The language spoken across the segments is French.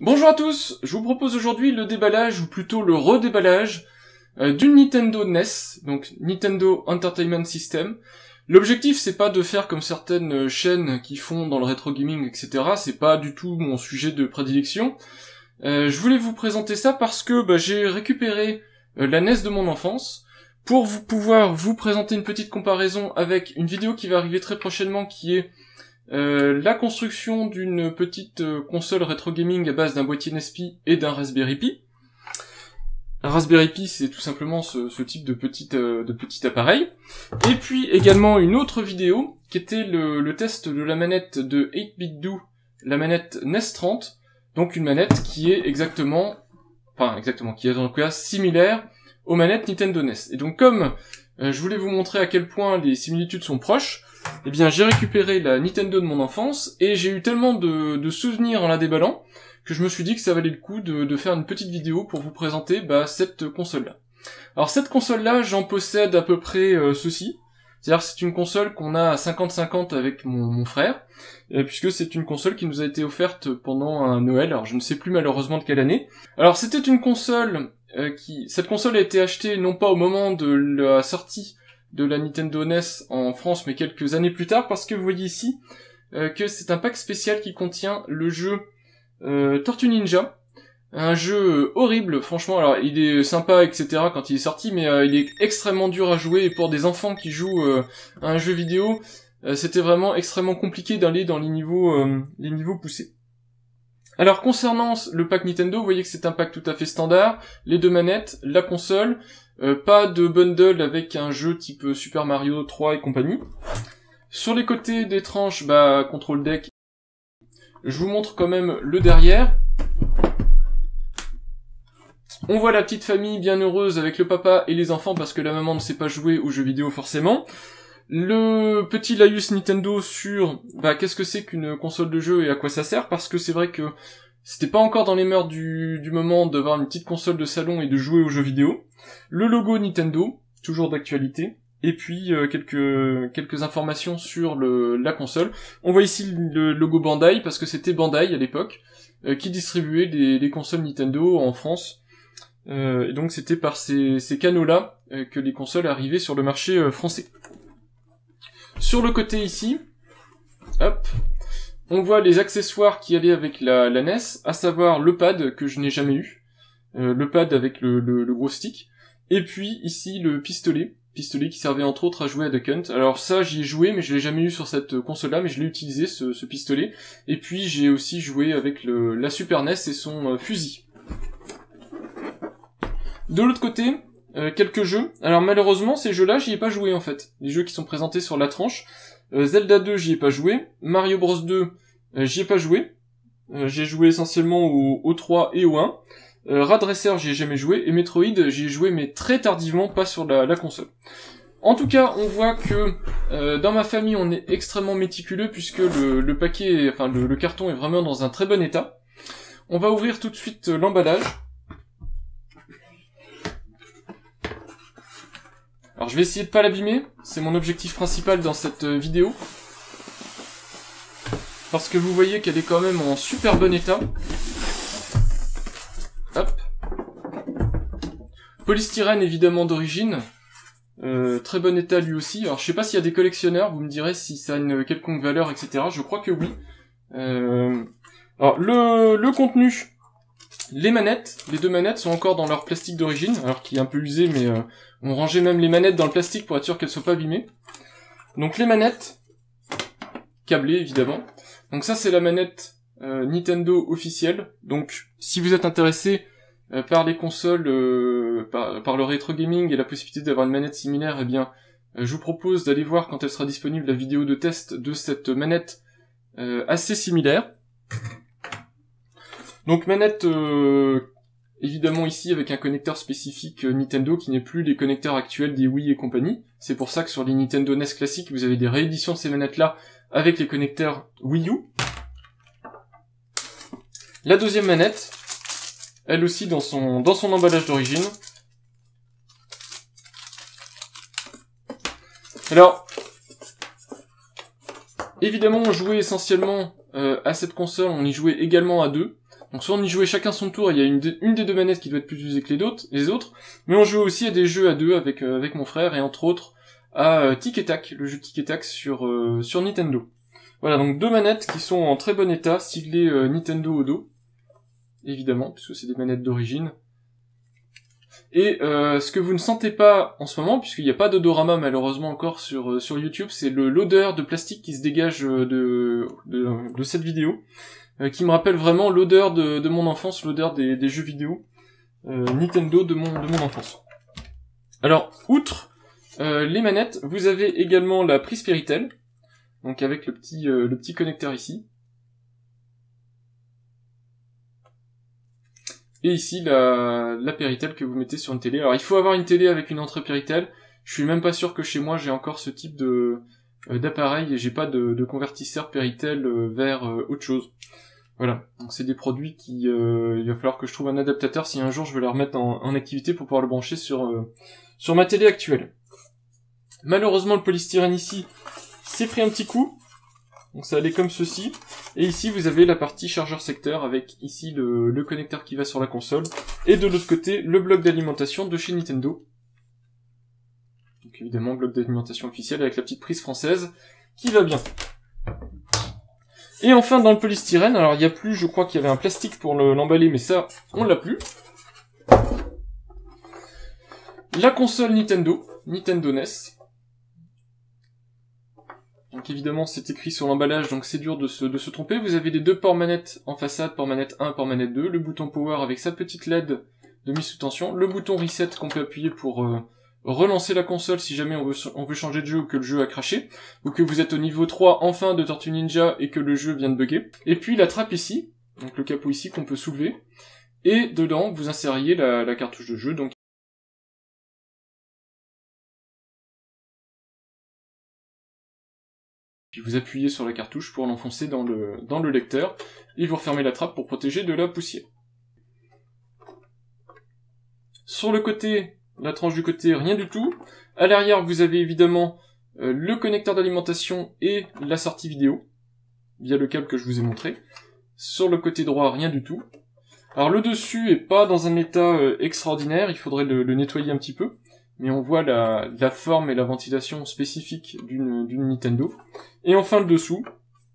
Bonjour à tous, je vous propose aujourd'hui le déballage, ou plutôt le redéballage, d'une Nintendo NES, donc Nintendo Entertainment System. L'objectif c'est pas de faire comme certaines chaînes qui font dans le rétro gaming, etc. C'est pas du tout mon sujet de prédilection. Je voulais vous présenter ça parce que j'ai récupéré la NES de mon enfance, pour pouvoir vous présenter une petite comparaison avec une vidéo qui va arriver très prochainement qui est la construction d'une petite console rétro gaming à base d'un boîtier NES-Pi et d'un Raspberry Pi. Un Raspberry Pi, c'est tout simplement ce type de petit appareil. Et puis également une autre vidéo qui était le test de la manette de 8BitDo, la manette NES 30, donc une manette qui est qui est en tout cas similaire aux manettes Nintendo NES. Et donc comme je voulais vous montrer à quel point les similitudes sont proches, eh bien j'ai récupéré la Nintendo de mon enfance et j'ai eu tellement de souvenirs en la déballant que je me suis dit que ça valait le coup de faire une petite vidéo pour vous présenter cette console-là. Alors cette console-là, j'en possède à peu près ceci. C'est-à-dire que c'est une console qu'on a à 50-50 avec mon frère, puisque c'est une console qui nous a été offerte pendant un Noël, alors je ne sais plus malheureusement de quelle année. Alors c'était une console cette console a été achetée non pas au moment de la sortie de la Nintendo NES en France, mais quelques années plus tard, parce que vous voyez ici que c'est un pack spécial qui contient le jeu Tortue Ninja, un jeu horrible, franchement. Alors il est sympa, etc. quand il est sorti, mais il est extrêmement dur à jouer, et pour des enfants qui jouent à un jeu vidéo, c'était vraiment extrêmement compliqué d'aller dans les niveaux poussés. Alors concernant le pack Nintendo, vous voyez que c'est un pack tout à fait standard, les deux manettes, la console, pas de bundle avec un jeu type Super Mario 3 et compagnie. Sur les côtés des tranches, control deck. Je vous montre quand même le derrière. On voit la petite famille bien heureuse avec le papa et les enfants parce que la maman ne sait pas jouer aux jeux vidéo forcément. Le petit laïus Nintendo sur qu'est-ce que c'est qu'une console de jeu et à quoi ça sert, parce que c'est vrai que c'était pas encore dans les mœurs du moment d'avoir une petite console de salon et de jouer aux jeux vidéo. Le logo Nintendo, toujours d'actualité, et puis quelques informations sur la console. On voit ici le logo Bandai, parce que c'était Bandai à l'époque, qui distribuait les consoles Nintendo en France. Et donc c'était par ces canaux-là que les consoles arrivaient sur le marché français. Sur le côté ici, hop, on voit les accessoires qui allaient avec la NES, à savoir le pad que je n'ai jamais eu, le pad avec le gros stick, et puis ici le pistolet qui servait entre autres à jouer à Duck Hunt. Alors ça j'y ai joué, mais je l'ai jamais eu sur cette console-là, mais je l'ai utilisé ce pistolet, et puis j'ai aussi joué avec la Super NES et son fusil. De l'autre côté, quelques jeux. Alors malheureusement ces jeux-là j'y ai pas joué en fait. Les jeux qui sont présentés sur la tranche. Zelda 2 j'y ai pas joué. Mario Bros 2 j'y ai pas joué. J'ai joué essentiellement au 3 et au 1. Rad Racer j'y ai jamais joué. Et Metroid j'y ai joué mais très tardivement, pas sur la console. En tout cas on voit que dans ma famille on est extrêmement méticuleux, puisque le paquet, le carton est vraiment dans un très bon état. On va ouvrir tout de suite l'emballage. Alors je vais essayer de pas l'abîmer, c'est mon objectif principal dans cette vidéo. Parce que vous voyez qu'elle est quand même en super bon état. Hop. Polystyrène évidemment d'origine. Très bon état lui aussi. Alors je sais pas s'il y a des collectionneurs, vous me direz si ça a une quelconque valeur, etc. Je crois que oui. Alors le contenu... Les deux manettes sont encore dans leur plastique d'origine, alors qui est un peu usé, mais on rangeait même les manettes dans le plastique pour être sûr qu'elles soient pas abîmées. Donc les manettes, câblées évidemment. Donc ça c'est la manette Nintendo officielle. Donc si vous êtes intéressé par les consoles, par le rétro gaming et la possibilité d'avoir une manette similaire, eh bien je vous propose d'aller voir quand elle sera disponible la vidéo de test de cette manette assez similaire. Donc manette évidemment ici avec un connecteur spécifique Nintendo qui n'est plus les connecteurs actuels des Wii et compagnie. C'est pour ça que sur les Nintendo NES classiques vous avez des rééditions de ces manettes là avec les connecteurs Wii U. La deuxième manette, elle aussi dans son emballage d'origine. Alors évidemment on jouait essentiellement à cette console, on y jouait également à deux. Donc soit on y jouait chacun son tour, il y a une des deux manettes qui doit être plus usée que les autres, mais on jouait aussi à des jeux à deux avec mon frère, et entre autres à Tic et Tac, le jeu Tic et Tac sur Nintendo. Voilà, donc deux manettes qui sont en très bon état, siglées Nintendo au dos, évidemment, puisque c'est des manettes d'origine. Et ce que vous ne sentez pas en ce moment, puisqu'il n'y a pas d'odorama malheureusement encore sur YouTube, c'est l'odeur de plastique qui se dégage de cette vidéo, qui me rappelle vraiment l'odeur de mon enfance, l'odeur des jeux vidéo Nintendo de mon enfance. Alors, outre les manettes, vous avez également la prise Péritel, donc avec le petit connecteur ici. Et ici, la Péritel que vous mettez sur une télé. Alors, il faut avoir une télé avec une entrée Péritel. Je suis même pas sûr que chez moi, j'ai encore ce type d'appareil, et j'ai pas de convertisseur Péritel vers autre chose. Voilà. Donc, c'est des produits qui... il va falloir que je trouve un adaptateur si un jour je veux les remettre en activité pour pouvoir le brancher sur ma télé actuelle. Malheureusement, le polystyrène ici s'est pris un petit coup. Donc ça allait comme ceci. Et ici, vous avez la partie chargeur secteur avec ici le connecteur qui va sur la console. Et de l'autre côté, le bloc d'alimentation de chez Nintendo. Donc évidemment, bloc d'alimentation officiel avec la petite prise française qui va bien. Et enfin, dans le polystyrène, alors il n'y a plus, je crois qu'il y avait un plastique pour l'emballer, mais ça, on l'a plus. La console Nintendo NES. Donc évidemment c'est écrit sur l'emballage, donc c'est dur de se tromper. Vous avez les deux ports manettes en façade, port manette 1, port manette 2, le bouton power avec sa petite LED de mise sous tension, le bouton reset qu'on peut appuyer pour relancer la console si jamais on veut changer de jeu ou que le jeu a craché, ou que vous êtes au niveau 3 enfin de Tortue Ninja et que le jeu vient de bugger. Et puis la trappe ici, donc le capot ici qu'on peut soulever, et dedans vous insériez la cartouche de jeu, donc puis vous appuyez sur la cartouche pour l'enfoncer dans le lecteur, et vous refermez la trappe pour protéger de la poussière. Sur le côté, la tranche du côté, rien du tout. À l'arrière, vous avez évidemment le connecteur d'alimentation et la sortie vidéo, via le câble que je vous ai montré. Sur le côté droit, rien du tout. Alors le dessus est pas dans un état extraordinaire, il faudrait le nettoyer un petit peu. Mais on voit la forme et la ventilation spécifique d'une Nintendo. Et enfin le dessous,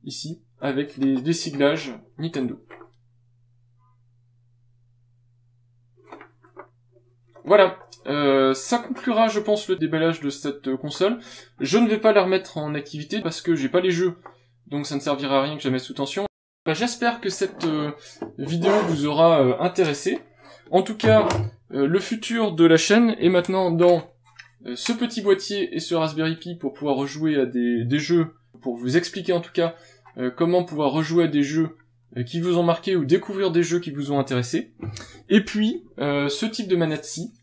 ici, avec les siglages Nintendo. Voilà, ça conclura je pense le déballage de cette console. Je ne vais pas la remettre en activité parce que j'ai pas les jeux, donc ça ne servira à rien que je la mette sous tension. J'espère que cette vidéo vous aura intéressé. En tout cas, le futur de la chaîne est maintenant dans ce petit boîtier et ce Raspberry Pi pour pouvoir rejouer à des jeux, pour vous expliquer en tout cas comment pouvoir rejouer à des jeux qui vous ont marqué ou découvrir des jeux qui vous ont intéressé. Et puis, ce type de manette-ci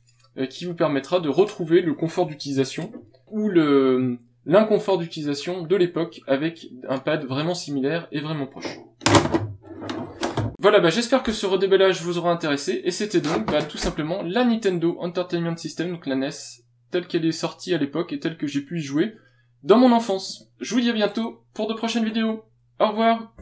qui vous permettra de retrouver le confort d'utilisation ou l'inconfort d'utilisation de l'époque avec un pad vraiment similaire et vraiment proche. Voilà, j'espère que ce redéballage vous aura intéressé, et c'était donc tout simplement la Nintendo Entertainment System, donc la NES, telle qu'elle est sortie à l'époque et telle que j'ai pu y jouer dans mon enfance. Je vous dis à bientôt pour de prochaines vidéos. Au revoir.